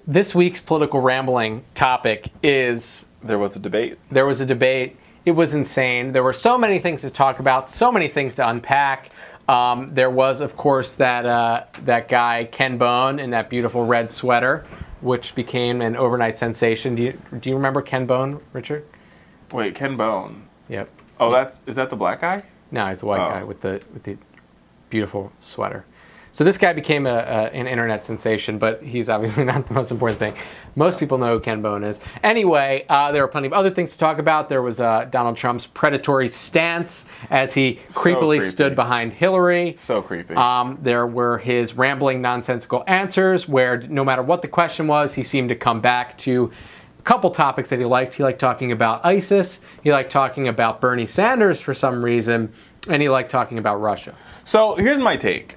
this week's political rambling topic is... There was a debate. There was a debate. It was insane. There were so many things to talk about, so many things to unpack. There was, of course, that guy, Ken Bone, in that beautiful red sweater, which became an overnight sensation. Do you remember Ken Bone, Richard? Wait, Ken Bone? Yep. Oh, is that the black guy? No, he's the white guy with the beautiful sweater. So this guy became an internet sensation, but he's obviously not the most important thing. Most people know who Ken Bone is. Anyway, there are plenty of other things to talk about. There was Donald Trump's predatory stance as he creepily stood behind Hillary. So creepy. There were his rambling, nonsensical answers where no matter what the question was, he seemed to come back to a couple topics that he liked. He liked talking about ISIS. He liked talking about Bernie Sanders for some reason. And he liked talking about Russia. So here's my take.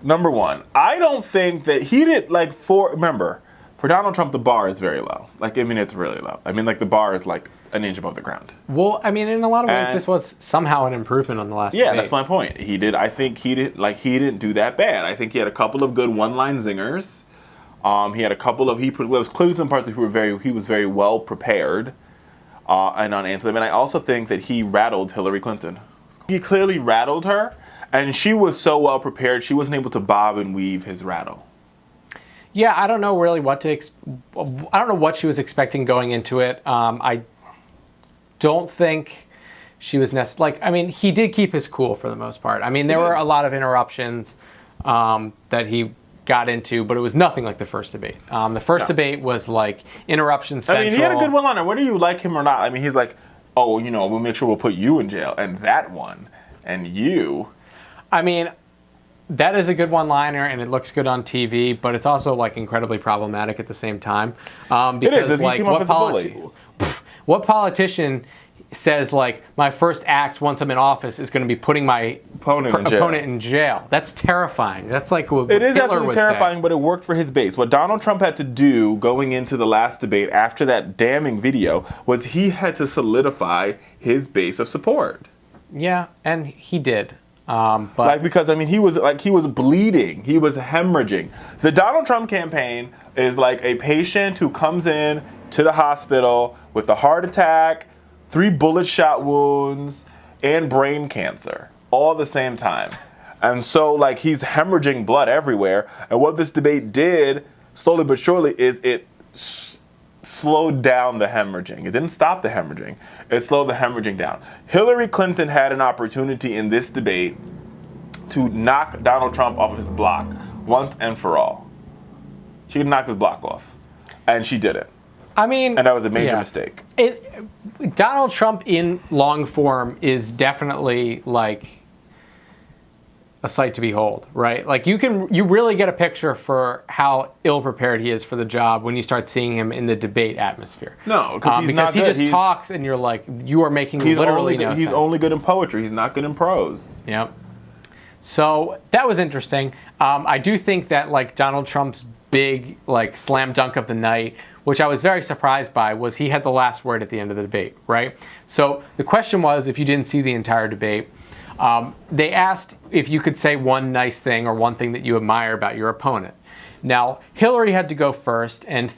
Number one, I don't think that he did, remember, for Donald Trump, the bar is very low. It's really low. The bar is an inch above the ground. Well, in a lot of ways, this was somehow an improvement on the last debate. Yeah, that's my point. I think he didn't do that bad. I think he had a couple of good one-line zingers. He had a couple of, there was clearly some parts that he was very well prepared and unanswered. And I also think that he rattled Hillary Clinton. He clearly rattled her. And she was so well prepared, she wasn't able to bob and weave his rattle. Yeah, I don't know really what to... I don't know what she was expecting going into it. I don't think she was necessarily... he did keep his cool for the most part. There were a lot of interruptions that he got into, but it was nothing like the first debate. The first debate was interruption central. He had a good one-liner. Whether you like him or not, he's like, oh, we'll make sure we'll put you in jail. And that one. And you... that is a good one-liner, and it looks good on TV, but it's also incredibly problematic at the same time. Because it is. He came off as a bully. What politician says my first act once I'm in office is going to be putting my opponent in jail? That's terrifying. That's what it is Hitler absolutely terrifying, but it worked for his base. What Donald Trump had to do going into the last debate after that damning video was he had to solidify his base of support. Yeah, and he did. Because he was bleeding, he was hemorrhaging. The Donald Trump campaign is like a patient who comes in to the hospital with a heart attack, 3 bullet shot wounds, and brain cancer all at the same time. And so he's hemorrhaging blood everywhere. And what this debate did, slowly but surely, is it slowed down the hemorrhaging. It didn't stop the hemorrhaging. It slowed the hemorrhaging down. Hillary Clinton had an opportunity in this debate to knock Donald Trump off of his block once and for all. She could knock his block off. And she did it. And that was a major mistake. Donald Trump in long form is definitely a sight to behold, right? You really get a picture for how ill-prepared he is for the job when you start seeing him in the debate atmosphere. No, because he just talks and you're you are making literally no sense. He's only good in poetry. He's not good in prose. Yep. So that was interesting. I do think that Donald Trump's big slam dunk of the night, which I was very surprised by, was he had the last word at the end of the debate, right? So the question was, if you didn't see the entire debate, they asked if you could say one nice thing or one thing that you admire about your opponent. Now, Hillary had to go first, and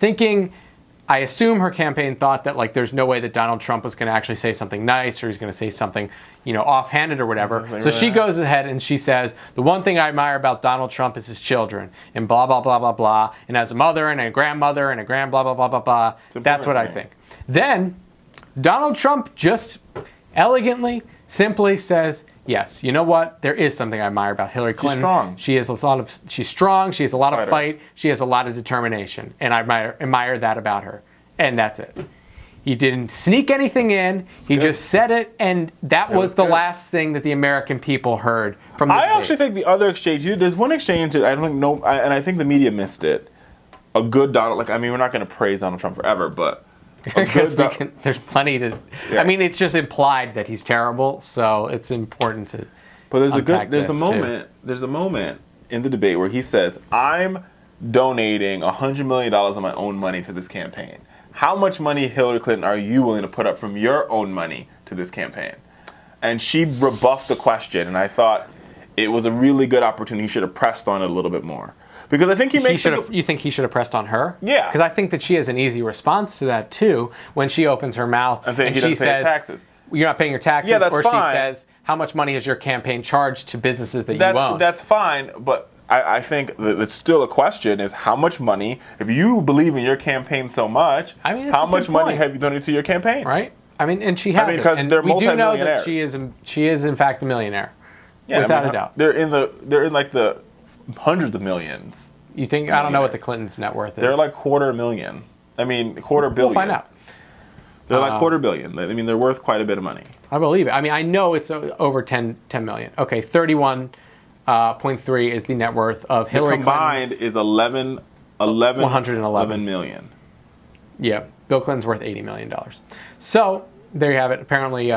I assume her campaign thought that there's no way that Donald Trump was going to actually say something nice or he's going to say something, offhanded or whatever. So she goes ahead and she says, the one thing I admire about Donald Trump is his children, and blah, blah, blah, blah, blah. And as a mother and a grandmother and a blah, blah, blah, blah, blah. That's what I think. Then Donald Trump just elegantly, simply says, yes, you know what? There is something I admire about Hillary Clinton. She's strong. She's strong. She has a lot of fight. She has a lot of determination. And I admire that about her. And that's it. He didn't sneak anything in. He just said it. And that was the last thing that the American people heard from the debate. I actually think the other exchange, there's one exchange that I don't think, and I think the media missed it. A good Donald, we're not going to praise Donald Trump forever, but because there's plenty to. Yeah. It's just implied that he's terrible, so it's important to. But there's a moment in the debate where he says, "I'm donating $100 million of my own money to this campaign. How much money, Hillary Clinton, are you willing to put up from your own money to this campaign?" And she rebuffed the question, and I thought it was a really good opportunity. He should have pressed on it a little bit more. Because I think he makes. You think he should have pressed on her? Yeah. Because I think that she has an easy response to that too when she opens her mouth and she says, pay his taxes. "You're not paying your taxes," Yeah, that's or fine. she says, "How much money has your campaign charged to businesses that you own?" That's fine, but I think that it's still a question: is how much money? If you believe in your campaign so much, I mean, how it's a good much money point. have you donated to your campaign? Right. I mean, and she has because it. And they're we do know that multimillionaires. she is in fact a millionaire. Yeah, without a doubt. They're in like the hundreds of millions. You think? I don't know what the Clintons' net worth is. They're like $250,000,000. I mean, $250,000,000. We'll find out. They're like $250,000,000. I mean, they're worth quite a bit of money. I believe it. I mean, I know it's over 10 million. Okay, 31.3 is the net worth of Hillary combined Clinton. is 111 million. Yeah, Bill Clinton's worth $80 million. So there you have it. Apparently,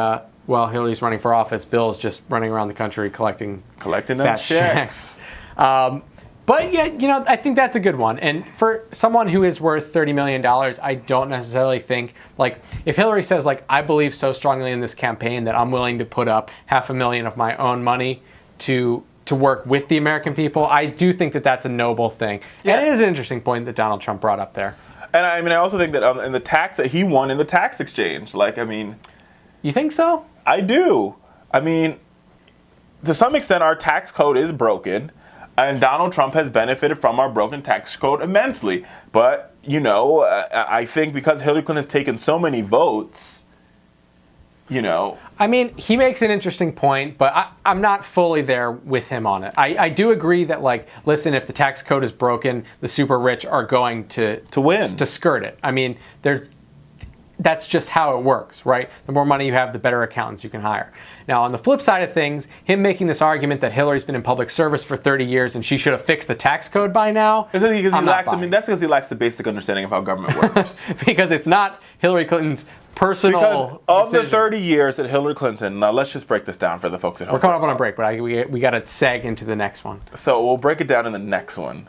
while Hillary's running for office, Bill's just running around the country collecting them fat checks. But yeah, I think that's a good one. And for someone who is worth $30 million, I don't necessarily think, like, if Hillary says, like, I believe so strongly in this campaign that I'm willing to put up $500,000 of my own money to work with the American people, I do think that that's a noble thing. Yeah. And it is an interesting point that Donald Trump brought up there. And I mean, I also think that in the tax that he won in the tax exchange, like, I mean, you think so? I do. I mean, to some extent, our tax code is broken, and Donald Trump has benefited from our broken tax code immensely. But, I think because Hillary Clinton has taken so many votes, I mean, he makes an interesting point, but I'm not fully there with him on it. I do agree that, like, listen, if the tax code is broken, the super rich are going to win, to skirt it. I mean, that's just how it works, right? The more money you have, the better accountants you can hire. Now, on the flip side of things, him making this argument that Hillary's been in public service for 30 years and she should have fixed the tax code by now. That's because he lacks the basic understanding of how government works. Because it's not Hillary Clinton's personal Because of decision. the 30 years that Hillary Clinton, now let's just break this down for the folks at home. We're coming up on a break, but we got to seg into the next one. So we'll break it down in the next one.